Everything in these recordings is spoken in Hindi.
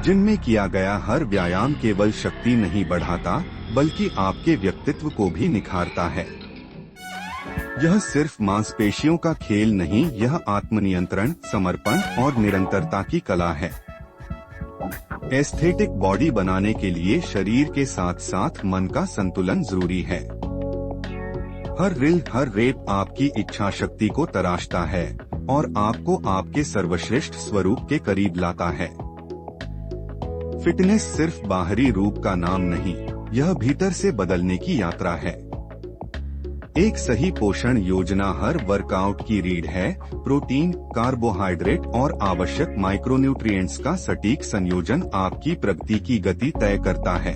जिम में किया गया हर व्यायाम केवल शक्ति नहीं बढ़ाता, बल्कि आपके व्यक्तित्व को भी निखारता है। यह सिर्फ मांसपेशियों का खेल नहीं, यह आत्मनियंत्रण, समर्पण और निरंतरता की कला है। एस्थेटिक बॉडी बनाने के लिए शरीर के साथ साथ मन का संतुलन जरूरी है। हर रील, हर रेप आपकी इच्छा शक्ति को तराशता है और आपको आपके सर्वश्रेष्ठ स्वरूप के करीब लाता है। फिटनेस सिर्फ बाहरी रूप का नाम नहीं, यह भीतर से बदलने की यात्रा है। एक सही पोषण योजना हर वर्कआउट की रीढ़ है। प्रोटीन, कार्बोहाइड्रेट और आवश्यक माइक्रोन्यूट्रिएंट्स का सटीक संयोजन आपकी प्रगति की गति तय करता है।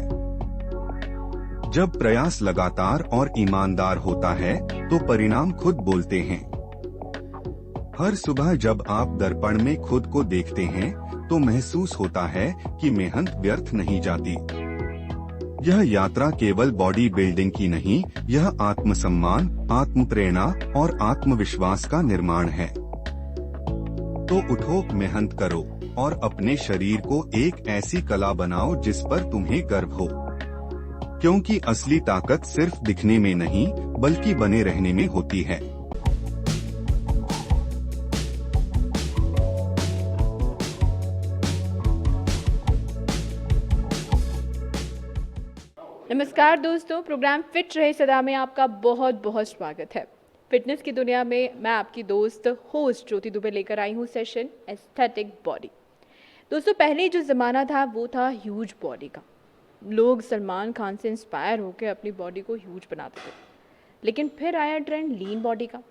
जब प्रयास लगातार और ईमानदार होता है, तो परिणाम खुद बोलते हैं। हर सुबह जब आप दर्पण में खुद को देखते हैं, तो महसूस होता है कि मेहनत व्यर्थ नहीं जाती। यह यात्रा केवल बॉडी बिल्डिंग की नहीं, यह आत्मसम्मान, आत्मप्रेरणा और आत्मविश्वास का निर्माण है। तो उठो, मेहनत करो और अपने शरीर को एक ऐसी कला बनाओ जिस पर तुम्हें गर्व हो, क्योंकि असली ताकत सिर्फ दिखने में नहीं, बल्कि बने रहने में होती है। नमस्कार दोस्तों, प्रोग्राम फिट रहे सदा में आपका बहुत बहुत स्वागत है। फिटनेस की दुनिया में मैं आपकी दोस्त होस्ट ज्योति दुबे लेकर आई हूँ सेशन एस्थेटिक बॉडी। दोस्तों, पहले जो ज़माना था वो था ह्यूज बॉडी का। लोग सलमान खान से इंस्पायर होकर अपनी बॉडी को ह्यूज बनाते थे, लेकिन फिर आया ट्रेंड लीन बॉडी का,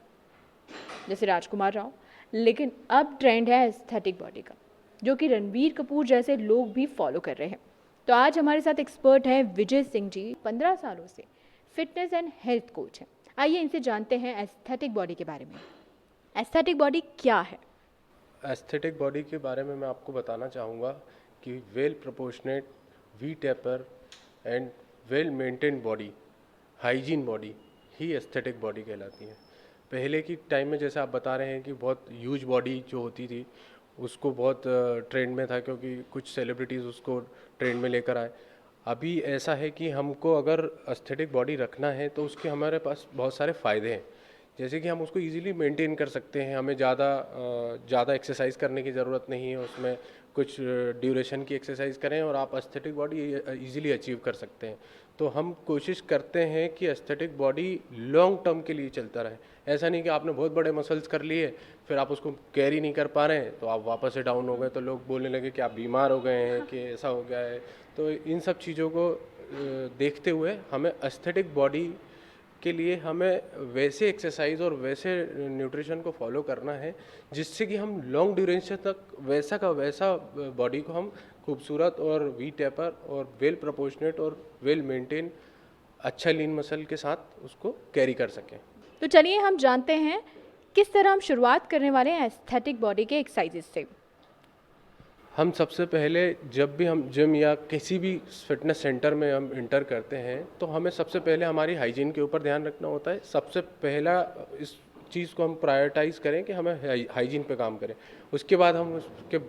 जैसे राजकुमार राव। लेकिन अब ट्रेंड है एस्थेटिक बॉडी का, जो कि रणबीर कपूर जैसे लोग भी फॉलो कर रहे हैं। तो आज हमारे साथ एक्सपर्ट है विजय सिंह जी। 15 सालों से फिटनेस एंड हेल्थ कोच हैं। आइए इनसे जानते हैं एस्थेटिक बॉडी के बारे में। एस्थेटिक बॉडी क्या है? एस्थेटिक बॉडी के बारे में मैं आपको बताना चाहूँगा कि well proportionate, we taper and well maintain body, hygiene body he aesthetic body कहलाती है। पहले की टाइम में जैसे आप बता रहे हैं कि बहुत ह्यूज बॉडी जो होती थी उसको बहुत ट्रेंड में था, क्योंकि कुछ सेलिब्रिटीज़ उसको ट्रेंड में लेकर आए। अभी ऐसा है कि हमको अगर एस्थेटिक बॉडी रखना है तो उसके हमारे पास बहुत सारे फ़ायदे हैं। जैसे कि हम उसको इजीली मेंटेन कर सकते हैं, हमें ज़्यादा एक्सरसाइज करने की ज़रूरत नहीं है, उसमें कुछ ड्यूरेशन की एक्सरसाइज करें और आप एस्थेटिक बॉडी इजीली अचीव कर सकते हैं। तो हम कोशिश करते हैं कि एस्थेटिक बॉडी लॉन्ग टर्म के लिए चलता रहे। ऐसा नहीं कि आपने बहुत बड़े मसल्स कर लिए फिर आप उसको कैरी नहीं कर पा रहे हैं तो आप वापस से डाउन हो गए, तो लोग बोलने लगे कि आप बीमार हो गए हैं, कि ऐसा हो गया है। तो इन सब चीज़ों को देखते हुए हमें एस्थेटिक बॉडी के लिए हमें वैसे एक्सरसाइज और वैसे न्यूट्रिशन को फॉलो करना है जिससे कि हम लॉन्ग ड्यूरेशन तक वैसा का वैसा बॉडी को हम खूबसूरत और वी टेपर और वेल प्रोपोर्शनेट और वेल मेंटेन अच्छा लीन मसल के साथ उसको कैरी कर सकें। तो चलिए हम जानते हैं किस तरह हम शुरुआत करने वाले हैं एस्थेटिक बॉडी के एक्सरसाइजेज से। हम सबसे पहले जब भी हम जिम या किसी भी फिटनेस सेंटर में हम इंटर करते हैं तो हमें सबसे पहले हमारी हाइजीन के ऊपर ध्यान रखना होता है। सबसे पहला इस चीज़ को हम प्रायोरिटाइज़ करें कि हमें हाइजीन पे काम करें। उसके बाद हम उसके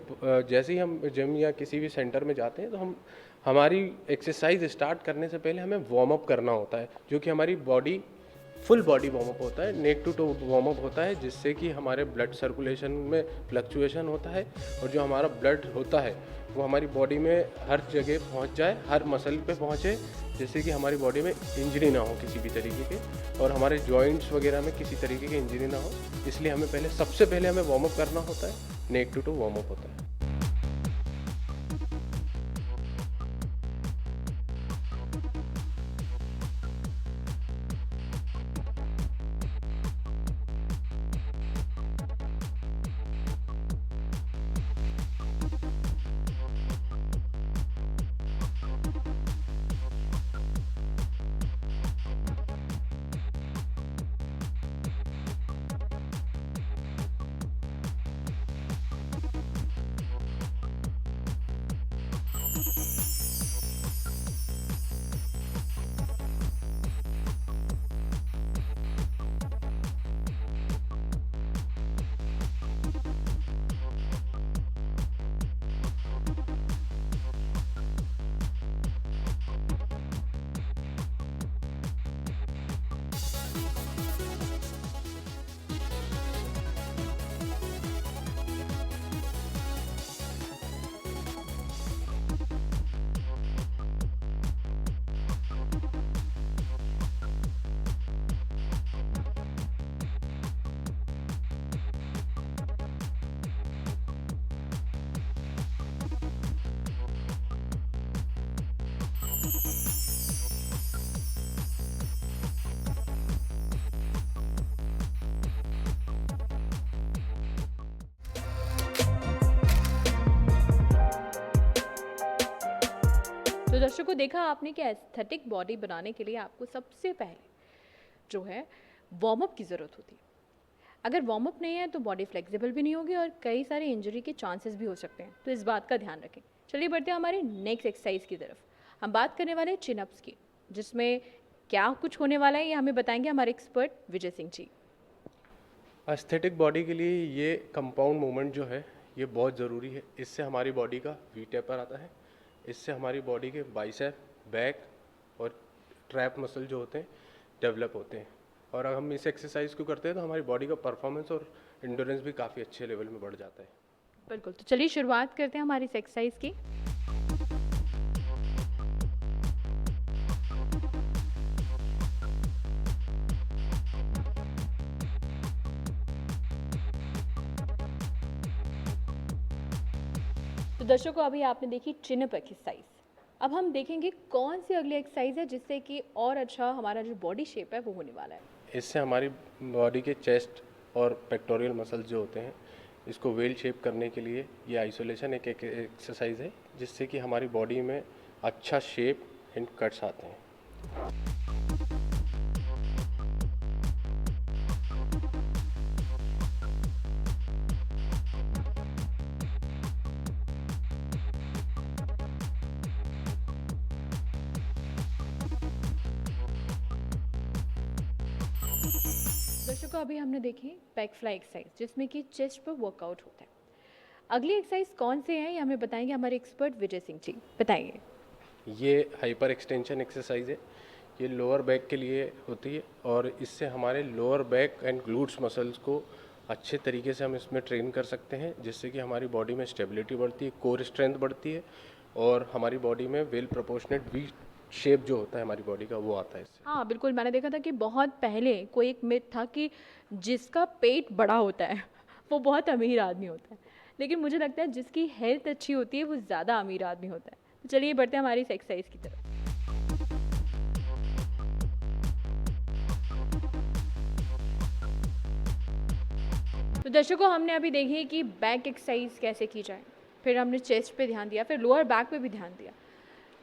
जैसे ही हम जिम या किसी भी सेंटर में जाते हैं तो हम हमारी एक्सरसाइज स्टार्ट करने से पहले हमें वार्म अप करना होता है, जो कि हमारी body full body warm up होता है, neck to toe warm up होता है, जिससे कि हमारे ब्लड सर्कुलेशन में फ्लक्चुएशन होता है और जो हमारा ब्लड होता है वो हमारी बॉडी में हर जगह पहुंच जाए, हर मसल पे पहुंचे, जिससे कि हमारी बॉडी में इंजरी ना हो किसी भी तरीके के और हमारे जॉइंट्स वगैरह में किसी तरीके की इंजरी ना हो। इसलिए हमें सबसे पहले हमें वार्म अप करना होता है, neck to toe warm up होता है। दर्शकों, देखा आपने कि एस्थेटिक बॉडी बनाने के लिए आपको सबसे पहले जो है वार्म अप की ज़रूरत होती है। अगर वार्म अप नहीं है तो बॉडी फ्लेक्सिबल भी नहीं होगी और कई सारे इंजरी के चांसेस भी हो सकते हैं, तो इस बात का ध्यान रखें। चलिए बढ़ते हैं हमारे नेक्स्ट एक्सरसाइज की तरफ। हम बात करने वाले हैं चिन अप्स की, जिसमें क्या कुछ होने वाला है ये हमें बताएंगे हमारे expert Vijay Singh ji. Aesthetic body के लिए ये कंपाउंड मूवमेंट जो है ये बहुत ज़रूरी है। इससे हमारी बॉडी का वी टेपर आता है, इससे हमारी बॉडी के बाइसेप, बैक और ट्रैप मसल जो होते हैं डेवलप होते हैं। और अगर हम इस एक्सरसाइज को करते हैं तो हमारी बॉडी का परफॉर्मेंस और एंडोरेंस भी काफ़ी अच्छे लेवल में बढ़ जाता है। बिल्कुल, तो चलिए शुरुआत करते हैं हमारी इस एक्सरसाइज की। तो दर्शकों, अभी आपने देखी चिन अप एक्सरसाइज। अब हम देखेंगे कौन सी अगली एक्सरसाइज है जिससे कि और अच्छा हमारा जो बॉडी शेप है वो होने वाला है। इससे हमारी बॉडी के चेस्ट और पेक्टोरियल मसल्स जो होते हैं इसको वेल शेप करने के लिए ये आइसोलेशन एक एक्सरसाइज है जिससे कि हमारी बॉडी में अच्छा शेप एंड कट्स आते हैं। दर्शकों, अभी हमने देखी बैक फ्लाई एक्सरसाइज जिसमें कि चेस्ट पर वर्कआउट होता है। अगली एक्सरसाइज कौन से हैं ये हमें बताएंगे हमारे एक्सपर्ट विजय सिंह जी। बताइए। ये हाइपर एक्सटेंशन एक्सरसाइज है, ये लोअर बैक के लिए होती है और इससे हमारे lower back and glutes muscles को अच्छे तरीके से हम इसमें ट्रेन कर सकते हैं जिससे कि हमारी बॉडी में स्टेबिलिटी बढ़ती है, कोर स्ट्रेंथ बढ़ती है और हमारी बॉडी में वेल प्रोपोर्शनेट वी शेप जो होता है हमारी बॉडी का वो आता है इससे। हाँ बिल्कुल, मैंने देखा था कि बहुत पहले कोई एक मिथ था कि जिसका पेट बड़ा होता है वो बहुत अमीर आदमी होता है, लेकिन मुझे लगता है जिसकी हेल्थ अच्छी होती है वो ज़्यादा अमीर आदमी होता है। तो चलिए बढ़ते हैं हमारी इस एक्सरसाइज की तरफ। तो दर्शकों, हमने अभी देखी कि बैक एक्सरसाइज कैसे की जाए, फिर हमने चेस्ट पे ध्यान दिया, फिर लोअर बैक पे भी ध्यान दिया।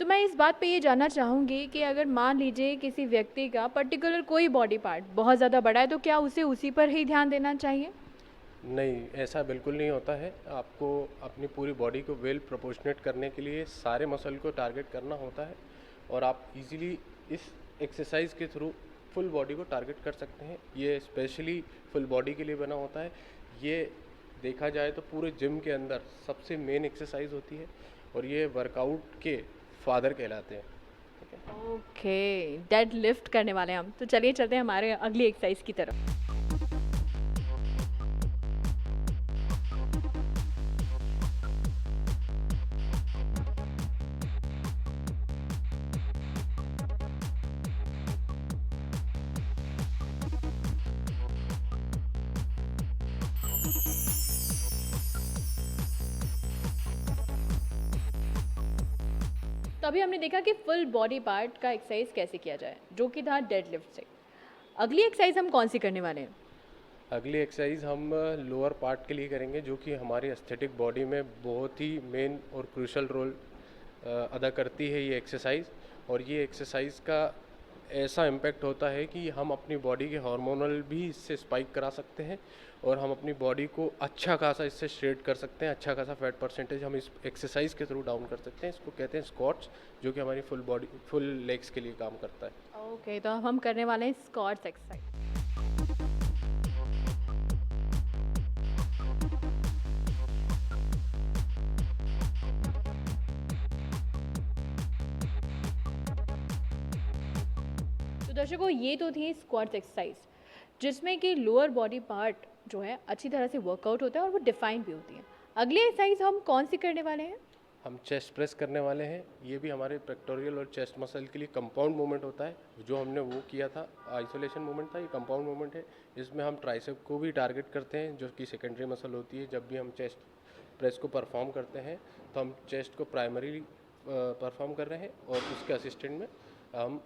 तो मैं इस बात पे ये जानना चाहूँगी कि अगर मान लीजिए किसी व्यक्ति का पर्टिकुलर कोई बॉडी पार्ट बहुत ज़्यादा बड़ा है तो क्या उसे उसी पर ही ध्यान देना चाहिए? नहीं, ऐसा बिल्कुल नहीं होता है। आपको अपनी पूरी बॉडी को वेल प्रोपोर्शनेट करने के लिए सारे मसल को टारगेट करना होता है और आप इजीली इस एक्सरसाइज के थ्रू फुल बॉडी को टारगेट कर सकते हैं। ये स्पेशली फुल बॉडी के लिए बना होता है। ये देखा जाए तो पूरे जिम के अंदर सबसे मेन एक्सरसाइज होती है और ये वर्कआउट के फादर कहलाते हैं। ठीक है। ओके, डेड लिफ्ट करने वाले हम। तो चलिए चलते हैं हमारे अगली एक्सरसाइज की तरफ। तो अभी हमने देखा कि फुल बॉडी पार्ट का एक्सरसाइज कैसे किया जाए, जो कि था डेड लिफ्ट से। अगली एक्सरसाइज हम कौन सी करने वाले हैं? अगली एक्सरसाइज हम लोअर पार्ट के लिए करेंगे जो कि हमारी एस्थेटिक बॉडी में बहुत ही मेन और क्रूशल रोल अदा करती है ये एक्सरसाइज। और ये एक्सरसाइज का ऐसा इम्पैक्ट होता है कि हम अपनी बॉडी के हार्मोनल भी इससे स्पाइक करा सकते हैं और हम अपनी बॉडी को अच्छा खासा इससे श्रेड कर सकते हैं। अच्छा खासा फैट परसेंटेज हम इस एक्सरसाइज के थ्रू डाउन कर सकते हैं। इसको कहते हैं स्क्वाट्स, जो कि हमारी फुल बॉडी फुल लेग्स के लिए काम करता है। ओके, तो अब हम करने वाले हैं स्क्वाट्स एक्सरसाइज। तो दर्शकों, ये तो थी स्क्वाट्स एक्सरसाइज जिसमें कि लोअर बॉडी पार्ट जो है अच्छी तरह से वर्कआउट होता है और वो डिफाइन भी होती है। अगली एक्सरसाइज हम कौन सी करने वाले हैं? हम चेस्ट प्रेस करने वाले हैं। ये भी हमारे पेक्टोरियल और चेस्ट मसल के लिए कंपाउंड मूवमेंट होता है। जो हमने वो किया था आइसोलेशन मूवमेंट था, ये कंपाउंड मूवमेंट है। इसमें हम ट्राइसेप को भी टारगेट करते हैं जो कि सेकेंडरी मसल होती है। जब भी हम चेस्ट प्रेस को परफॉर्म करते हैं तो हम चेस्ट को प्राइमरी परफॉर्म कर रहे हैं और उसके असिस्टेंट में हम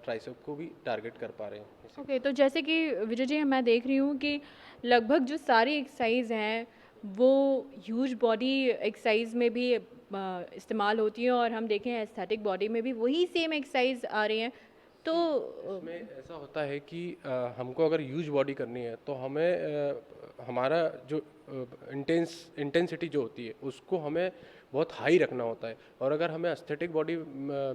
ट्राइसेप को भी टारगेट कर पा रहे हैं। ओके, तो जैसे कि विजय जी, मैं देख रही हूँ कि लगभग जो सारी एक्सरसाइज हैं वो ह्यूज बॉडी एक्सरसाइज में भी इस्तेमाल होती हैं और हम देखें एस्थेटिक बॉडी में भी वही सेम एक्सरसाइज आ रही हैं। तो इसमें ऐसा होता है कि हमको अगर ह्यूज बॉडी करनी है तो हमें हमारा जो इंटेंसिटी जो होती है उसको हमें बहुत हाई रखना होता है। और अगर हमें एस्थेटिक बॉडी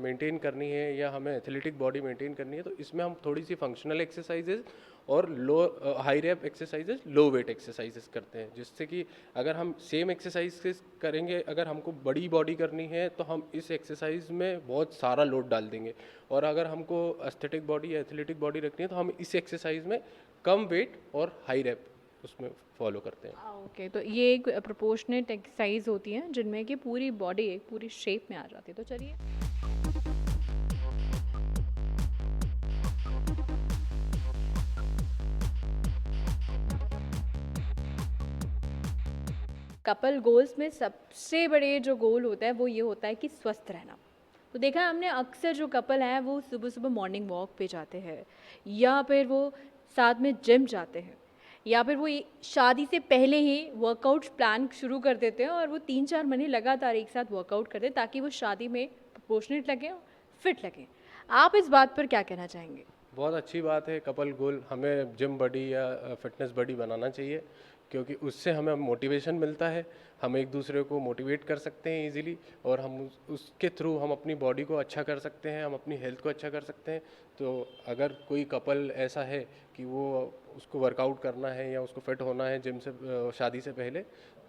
मेंटेन करनी है या हमें एथलेटिक बॉडी मेंटेन करनी है तो इसमें हम थोड़ी सी फंक्शनल एक्सरसाइजेज और लो हाई रैप एक्सरसाइजेज, लो वेट एक्सरसाइजेज करते हैं, जिससे कि अगर हम सेम एक्सरसाइज करेंगे, अगर हमको बड़ी बॉडी करनी है तो हम इस एक्सरसाइज में बहुत सारा लोड डाल देंगे, और अगर हमको एस्थेटिक बॉडी या एथलेटिक बॉडी रखनी है तो हम इस एक्सरसाइज में कम वेट और हाई रैप उसमें फॉलो करते हैं। ओके, तो ये एक प्रोपोर्शनेट एक्सरसाइज होती हैं जिनमें कि पूरी बॉडी एक पूरी शेप में आ जाती है। तो चलिए, कपल गोल्स में सबसे बड़े जो गोल होता है वो ये होता है कि स्वस्थ रहना। तो देखा है हमने अक्सर जो कपल हैं वो सुबह सुबह मॉर्निंग वॉक पे जाते हैं, या फिर वो साथ में जिम जाते हैं, या फिर वो शादी से पहले ही वर्कआउट प्लान शुरू कर देते हैं और वो 3-4 महीने लगातार एक साथ वर्कआउट करते हैं ताकि वो शादी में प्रोपोर्शनेट लगें और फिट लगें। आप इस बात पर क्या कहना चाहेंगे? बहुत अच्छी बात है, कपल गोल हमें जिम बॉडी या फिटनेस बॉडी बनाना चाहिए, क्योंकि उससे हमें मोटिवेशन मिलता है, हम एक दूसरे को मोटिवेट कर सकते हैं इजीली, और हम उसके थ्रू हम अपनी बॉडी को अच्छा कर सकते हैं, हम अपनी हेल्थ को अच्छा कर सकते हैं। तो अगर कोई कपल ऐसा है कि वो उसको वर्कआउट करना है या उसको फिट होना है जिम से शादी से पहले,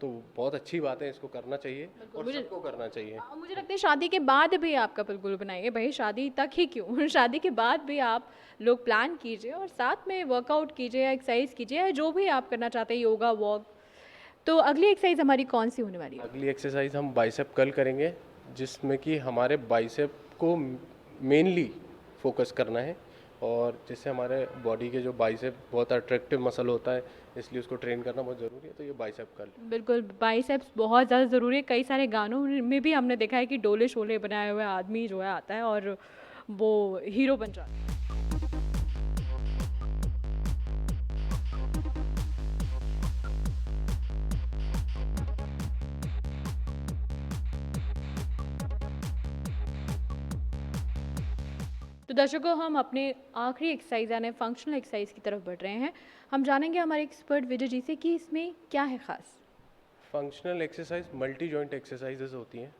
तो बहुत अच्छी बात है, इसको करना चाहिए और सबको करना चाहिए। मुझे लगता है शादी के बाद भी आप कपल गोल बनाइए, भाई शादी तक ही क्यों, शादी के बाद भी आप लोग प्लान कीजिए और साथ में वर्कआउट कीजिए या एक्सरसाइज कीजिए या जो भी आप करना चाहते हैं, योगा, वॉक। तो अगली एक्सरसाइज हमारी कौन सी होने वाली है? अगली एक्सरसाइज हम बाइसेप कर्ल करेंगे, जिसमें कि हमारे बाइसेप को मेनली फोकस करना है, और जिससे हमारे बॉडी के जो बाइसेप बहुत अट्रैक्टिव मसल होता है, इसलिए उसको ट्रेन करना बहुत ज़रूरी है। तो ये बाइसेप कर्ल। बिल्कुल, बाइसेप्स बहुत ज़्यादा ज़रूरी है। कई सारे गानों में भी हमने देखा है कि डोले शोले बनाए हुए आदमी जो है आता है और वो हीरो बन जाता है। तो दर्शकों, हम अपने आखिरी एक्सरसाइज यानी फंक्शनल एक्सरसाइज की तरफ बढ़ रहे हैं। हम जानेंगे हमारे एक्सपर्ट विजय जी से कि इसमें क्या है ख़ास। Functional exercise multi joint exercises होती हैं,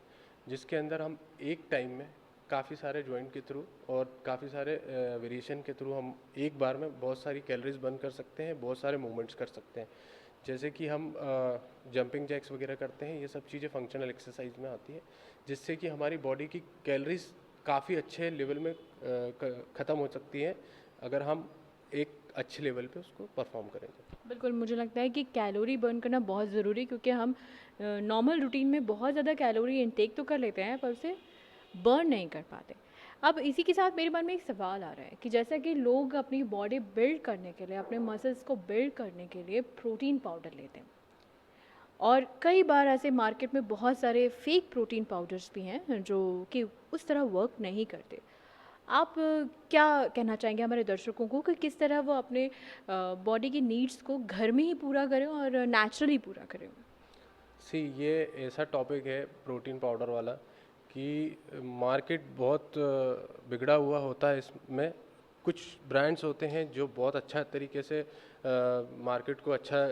जिसके अंदर हम एक टाइम में काफ़ी सारे जॉइंट के थ्रू और काफ़ी सारे वेरिएशन के थ्रू हम एक बार में बहुत सारी कैलोरीज बर्न कर सकते हैं, बहुत सारे मूवमेंट्स कर सकते हैं। जैसे कि हम जंपिंग जैक्स वगैरह करते हैं, ये सब चीज़ें फंक्शनल एक्सरसाइज में आती है, जिससे कि हमारी बॉडी की कैलोरीज काफ़ी अच्छे लेवल में ख़त्म हो सकती है अगर हम एक अच्छे लेवल पे उसको परफॉर्म करेंगे। बिल्कुल, मुझे लगता है कि कैलोरी बर्न करना बहुत ज़रूरी है, क्योंकि हम नॉर्मल रूटीन में बहुत ज़्यादा कैलोरी इनटेक तो कर लेते हैं पर उसे बर्न नहीं कर पाते। अब इसी के साथ मेरे मन में एक सवाल आ रहा है कि जैसा कि लोग अपनी बॉडी बिल्ड करने के लिए, अपने मसल्स को बिल्ड करने के लिए प्रोटीन पाउडर लेते हैं, और कई बार ऐसे मार्केट में बहुत सारे फेक प्रोटीन पाउडर्स भी हैं जो कि उस तरह वर्क नहीं करते। आप क्या कहना चाहेंगे हमारे दर्शकों को कि किस तरह वो अपने बॉडी की नीड्स को घर में ही पूरा करें और नेचुरली पूरा करें? ये ऐसा टॉपिक है प्रोटीन पाउडर वाला कि मार्केट बहुत बिगड़ा हुआ होता है। इसमें कुछ ब्रांड्स होते हैं जो बहुत अच्छा तरीके से मार्केट को अच्छा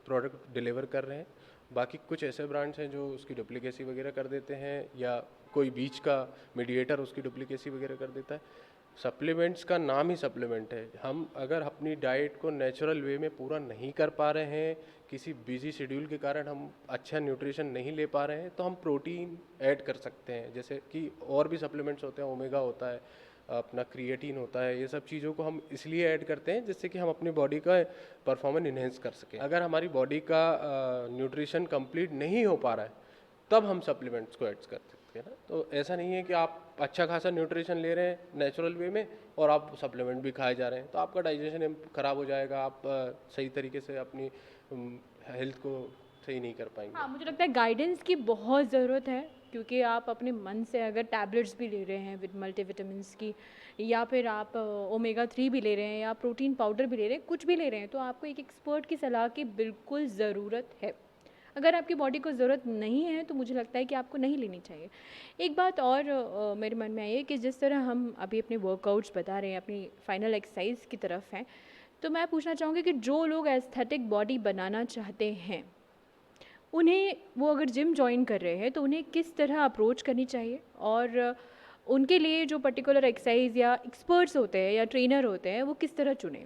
प्रोडक्ट डिलीवर कर रहे हैं, बाकी कुछ ऐसे ब्रांड्स हैं जो उसकी डुप्लीकेसी वगैरह कर देते हैं, या कोई बीच का मीडिएटर उसकी डुप्लीकेसी वगैरह कर देता है। सप्लीमेंट्स का नाम ही सप्लीमेंट है। हम अगर अपनी डाइट को नेचुरल वे में पूरा नहीं कर पा रहे हैं, किसी बिजी शेड्यूल के कारण हम अच्छा न्यूट्रिशन नहीं ले पा रहे हैं, तो हम प्रोटीन ऐड कर सकते हैं। जैसे कि और भी सप्लीमेंट्स होते हैं, ओमेगा होता है, अपना क्रिएटिन होता है, ये सब चीज़ों को हम इसलिए ऐड करते हैं जिससे कि हम अपनी बॉडी का परफॉर्मेंस इन्हेंस कर सकें। अगर हमारी बॉडी का न्यूट्रिशन कंप्लीट नहीं हो पा रहा है, तब हम सप्लीमेंट्स को ऐड कर सकते हैं ना। तो ऐसा नहीं है कि आप अच्छा खासा न्यूट्रिशन ले रहे हैं नेचुरल वे में और आप सप्लीमेंट भी खाए जा रहे हैं, तो आपका डाइजेशन ख़राब हो जाएगा, आप सही तरीके से अपनी हेल्थ को सही नहीं कर पाएंगे। हाँ, मुझे लगता है गाइडेंस की बहुत ज़रूरत है, क्योंकि आप अपने मन से अगर टैबलेट्स भी ले रहे हैं विद मल्टीविटामिन्स की, या फिर आप ओमेगा 3 भी ले रहे हैं या प्रोटीन पाउडर भी ले रहे हैं, कुछ भी ले रहे हैं, तो आपको एक एक्सपर्ट की सलाह की बिल्कुल ज़रूरत है। अगर आपकी बॉडी को ज़रूरत नहीं है तो मुझे लगता है कि आपको नहीं लेनी चाहिए। एक बात और मेरे मन में आई है कि जिस तरह हम अभी अपने वर्कआउट्स बता रहे हैं, अपनी फाइनल एक्सरसाइज की तरफ हैं, तो मैं पूछना चाहूँगी कि जो लोग एस्थेटिक बॉडी बनाना चाहते हैं, उन्हें वो अगर जिम जॉइन कर रहे हैं तो उन्हें किस तरह अप्रोच करनी चाहिए, और उनके लिए जो पर्टिकुलर एक्सरसाइज या एक्सपर्ट्स होते हैं या ट्रेनर होते हैं वो किस तरह चुनें?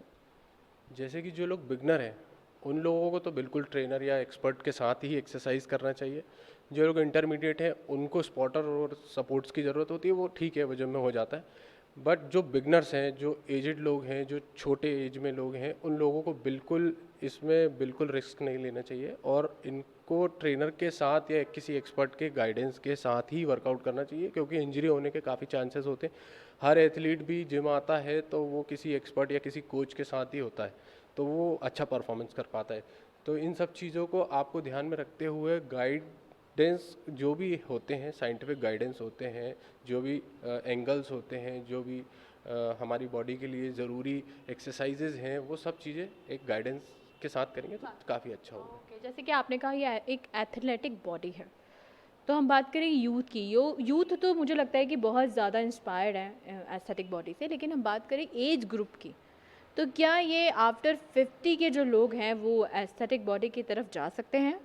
जैसे कि जो लोग बिगनर हैं उन लोगों को तो बिल्कुल ट्रेनर या एक्सपर्ट के साथ ही एक्सरसाइज करना चाहिए। जो लोग इंटरमीडिएट हैं उनको स्पॉटर और सपोर्ट्स की ज़रूरत होती है, वो ठीक है, वो जिम में हो जाता है। बट जो बिगनर्स हैं, जो एजड लोग हैं, जो छोटे एज में लोग हैं, उन लोगों को बिल्कुल इसमें बिल्कुल रिस्क नहीं लेना चाहिए और इनको ट्रेनर के साथ या किसी एक्सपर्ट के गाइडेंस के साथ ही वर्कआउट करना चाहिए, क्योंकि इंजरी होने के काफ़ी चांसेस होते हैं। हर एथलीट भी जिम आता है तो वो किसी एक्सपर्ट या किसी कोच के साथ ही होता है, तो वो अच्छा परफॉर्मेंस कर पाता है। तो इन सब चीज़ों को आपको ध्यान में रखते हुए गाइडेंस जो भी होते हैं, साइंटिफिक गाइडेंस होते हैं, जो भी एंगल्स होते हैं, जो भी हमारी बॉडी के लिए ज़रूरी एक्सरसाइजेज हैं, वो सब चीज़ें एक गाइडेंस के साथ करेंगे तो काफ़ी अच्छा होगा। ओके, जैसे कि आपने कहा ये एक एथलेटिक बॉडी है, तो हम बात करें यूथ की। यूथ तो मुझे लगता है कि बहुत ज़्यादा इंस्पायर्ड है एस्थेटिक बॉडी से, लेकिन हम बात करें एज ग्रुप की, तो क्या ये आफ्टर 50 के जो लोग हैं वो एस्थेटिक बॉडी की तरफ जा सकते हैं?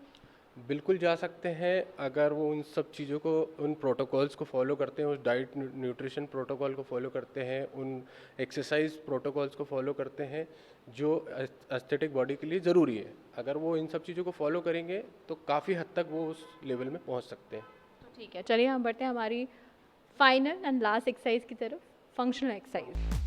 बिल्कुल जा सकते हैं, अगर वो उन सब चीज़ों को, उन प्रोटोकॉल्स को फॉलो करते हैं, उस डाइट न्यूट्रिशन प्रोटोकॉल को फॉलो करते हैं, उन एक्सरसाइज प्रोटोकॉल्स को फॉलो करते हैं जो एस्थेटिक बॉडी के लिए ज़रूरी है। अगर वो इन सब चीज़ों को फॉलो करेंगे तो काफ़ी हद तक वो उस लेवल में पहुंच सकते हैं। तो ठीक है, चलिए हम बढ़ते हैं हमारी फाइनल एंड लास्ट एक्सरसाइज की तरफ, फंक्शनल एक्सरसाइज।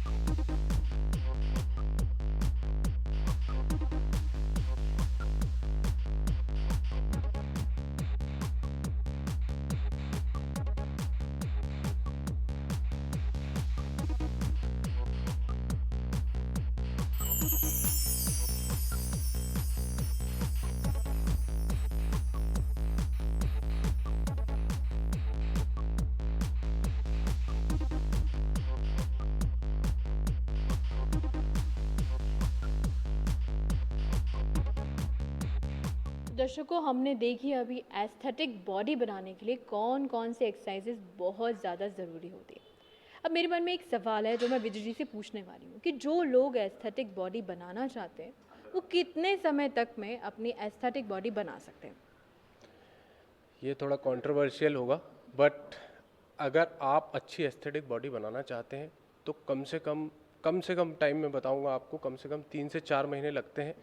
दर्शकों, हमने देखी अभी एस्थेटिक बॉडी बनाने के लिए कौन कौन से एक्सरसाइजेज बहुत ज़्यादा ज़रूरी होती है। अब मेरे मन में एक सवाल है जो मैं विजय जी से पूछने वाली हूँ कि जो लोग एस्थेटिक बॉडी बनाना चाहते हैं वो कितने समय तक में अपनी एस्थेटिक बॉडी बना सकते हैं? ये थोड़ा कंट्रोवर्शियल होगा, बट अगर आप अच्छी एस्थेटिक बॉडी बनाना चाहते हैं तो कम से कम टाइम में बताऊंगा आपको, कम से कम 3 से 4 महीने लगते हैं,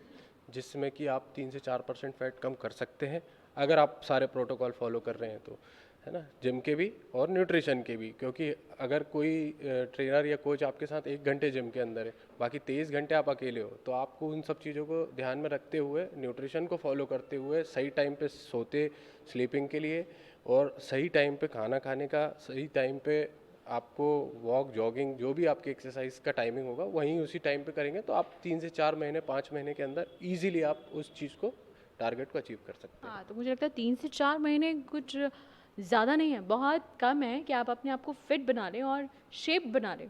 जिसमें कि आप 3 से 4% फैट कम कर सकते हैं अगर आप सारे प्रोटोकॉल फॉलो कर रहे हैं तो, है ना, जिम के भी और न्यूट्रिशन के भी। क्योंकि अगर कोई ट्रेनर या कोच आपके साथ 1 घंटे जिम के अंदर है, बाकी 23 घंटे आप अकेले हो, तो आपको उन सब चीज़ों को ध्यान में रखते हुए, न्यूट्रिशन को फॉलो करते हुए, सही टाइम पे सोते, स्लीपिंग के लिए, और सही टाइम पे खाना खाने का, सही टाइम पे आपको वॉक, जॉगिंग, जो भी आपकी एक्सरसाइज का टाइमिंग होगा वहीं उसी टाइम पे करेंगे तो आप 3 से 4 महीने, 5 महीने के अंदर ईजिली आप उस चीज़ को, टारगेट को अचीव कर सकते हैं। हाँ, तो मुझे लगता है 3 से 4 महीने कुछ ज़्यादा नहीं है, बहुत कम है कि आप अपने आप को फिट बना लें और शेप बना लें।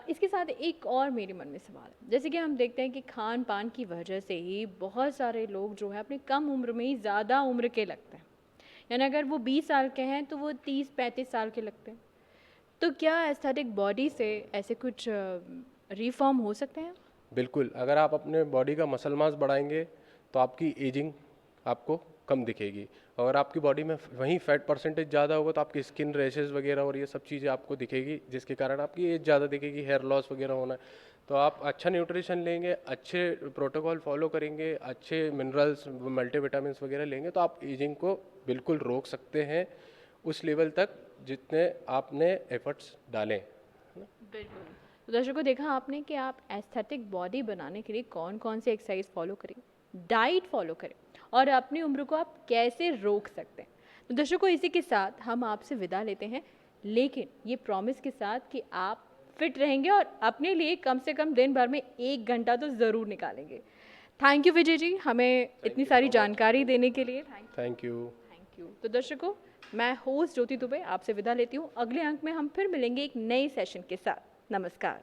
इसके साथ एक और मेरे मन में सवाल है, जैसे कि हम देखते हैं कि खान पान की वजह से ही बहुत सारे लोग जो है अपनी कम उम्र में ही ज़्यादा उम्र के लगते हैं, यानी अगर वो 20 साल के हैं तो वो 30-35 साल के लगते हैं। तो क्या एस्थेटिक बॉडी से ऐसे कुछ रिफॉर्म हो सकते हैं? बिल्कुल, अगर आप अपने बॉडी का मसल मास बढ़ाएंगे तो आपकी एजिंग आपको कम दिखेगी। अगर आपकी बॉडी में वहीं फैट परसेंटेज ज़्यादा होगा तो आपकी स्किन रैशेज़ वगैरह और ये सब चीज़ें आपको दिखेगी, जिसके कारण आपकी एज ज़्यादा दिखेगी, हेयर लॉस वगैरह होना है। तो आप अच्छा न्यूट्रिशन लेंगे, अच्छे प्रोटोकॉल फॉलो करेंगे, अच्छे मिनरल्स, मल्टीविटामिन्स वगैरह लेंगे तो आप एजिंग को बिल्कुल रोक सकते हैं उस लेवल तक जितने आपने एफर्ट्स डालें। बिल्कुल। तो दर्शकों, देखा आपने कि आप एस्थेटिक बॉडी बनाने के लिए कौन कौन से एक्सरसाइज फॉलो करें, डाइट फॉलो करें और अपनी उम्र को आप कैसे रोक सकते हैं। तो दर्शकों, इसी के साथ हम आपसे विदा लेते हैं, लेकिन ये प्रॉमिस के साथ कि आप फिट रहेंगे और अपने लिए कम से कम दिन भर में 1 घंटा तो ज़रूर निकालेंगे। थैंक यू विजय जी, हमें इतनी सारी जानकारी देने के लिए। Thank you. तो दर्शकों, मैं होस्ट ज्योति दुबे आपसे विदा लेती हूँ। अगले अंक में हम फिर मिलेंगे एक नए सेशन के साथ। नमस्कार।